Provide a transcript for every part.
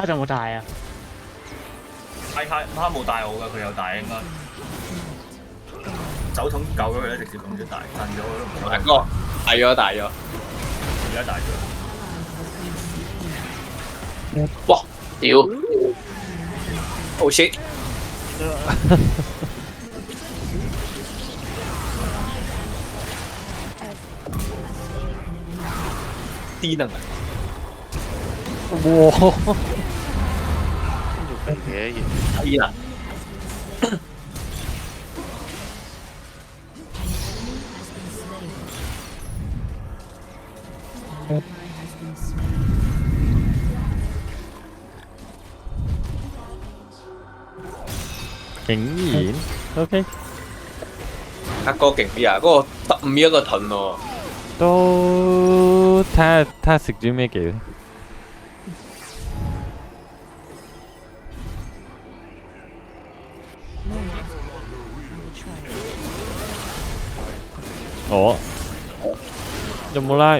家仲有冇大啊？他冇帶我㗎，佢有帶應該。酒桶救咗佢咧，直接咁就大，震咗佢都唔大哥，大咗，而家大咗。哇！屌！Oh shit！ 低能啊！哇！嘢低能。竟然 OK，阿哥勁啲啊！嗰個15一個盾喎，都睇下食咗咩技。哦，有冇拉？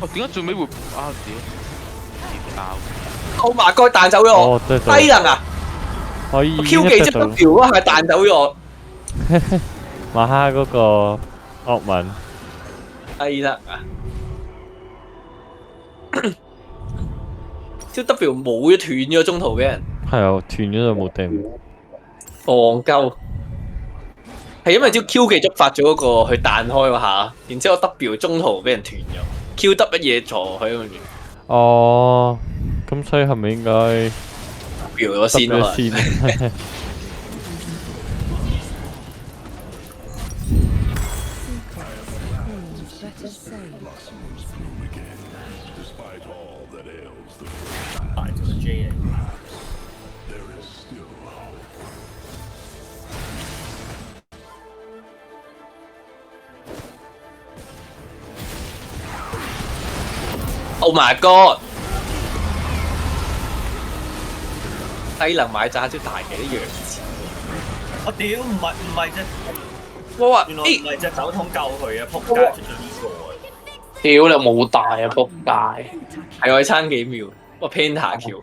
我點解最尾會啊屌跌爆！Oh my god！彈走咗我，哦，對低對，能啊可以！Q 技即 W 嗰下彈走咗我，馬哈嗰個惡文，低能啊！Q W 冇咗斷咗中途俾人係啊，斷咗就冇定。戇鳩，係因為招 Q 技觸發咗嗰個佢彈開嗰下，然之後 W 中途俾人斷咗，Q 得乜嘢坐佢跟住哦，咁所以係咪應該 W 咗先咯？先？大咗 J 嚟。Oh my god！低能買炸招大嘅啲樣子，我屌唔係隻，我話原來唔係隻酒桶救佢啊！仆街出咗呢個啊！屌你冇大啊仆街，係我差幾秒，我 Penta 橋，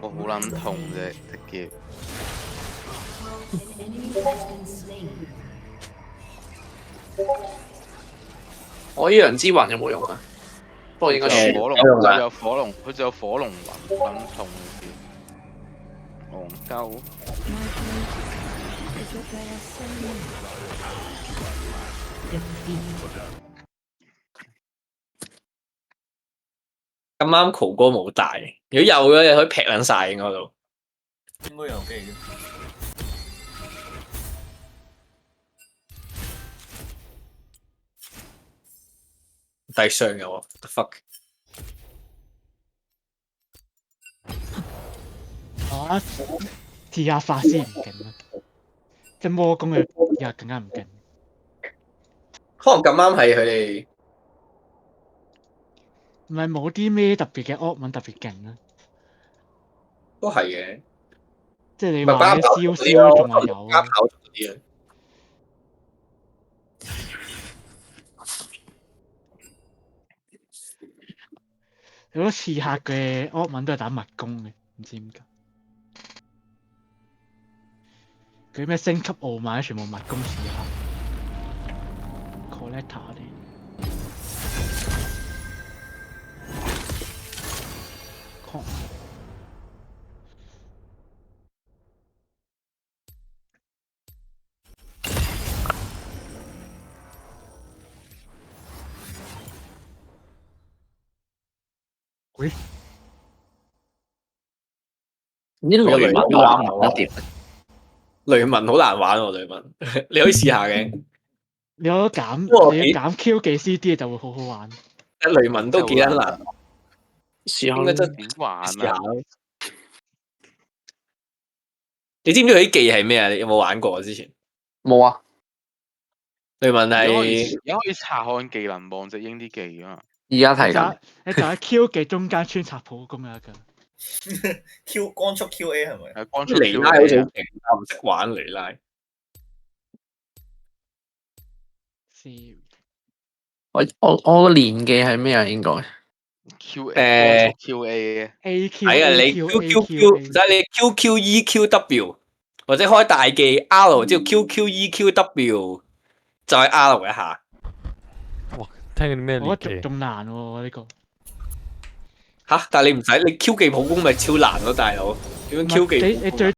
我好撚痛啫，隻劍。我依陽之魂有冇用啊？不過應該有火龍，有用㗎。有火龍，佢仲有火龍魂，撚痛戇鳩。咁啱曹哥冇大，如果有嘅，你可以劈撚晒應該都。應該有機嘅。第上嘅喎 ，the fuck！啊！試下法師唔勁啦，即係魔攻嘅又更加唔勁。可能咁啱係佢哋唔係冇啲咩特別嘅惡文特別勁啦，都係嘅，即係你咪話啲燒燒仲話有加跑嗰啲啊。好多刺客嘅惡文都係打密攻嘅，唔知點解。佢咩升級傲慢全部密攻刺客 ，collector 啲。喂，呢個雷文好難玩得掂，雷文好難玩喎，雷文你可以試下嘅。你有得減，哇你要減 Q 技 CD 就會好好玩。雷文都幾撚難，試應該真點玩試下啊？。你知唔知佢啲技係咩啊？你有冇玩過之前？冇啊，雷文而家可係以查看技能望隻鷹啲技啊嘛。而家睇緊你就喺你就喺 Q 技中間穿插普攻有一個。 Q 光速 QA 係咪？係光速尼拉好似好勁，但唔識玩尼拉。我個年紀係咩啊？應該 Q 誒光速 QA 嘅。 AQ 係啊，你 AQ QQQ 唔使你 QQEQW 或者開大技 R 之後 QQEQW 再 R 一下。聽緊啲咩我覺得年紀？仲難喎呢個。吓，但係你唔使你 Q 技普攻咪超難咯，大佬。點樣 Q 技普攻啊？你最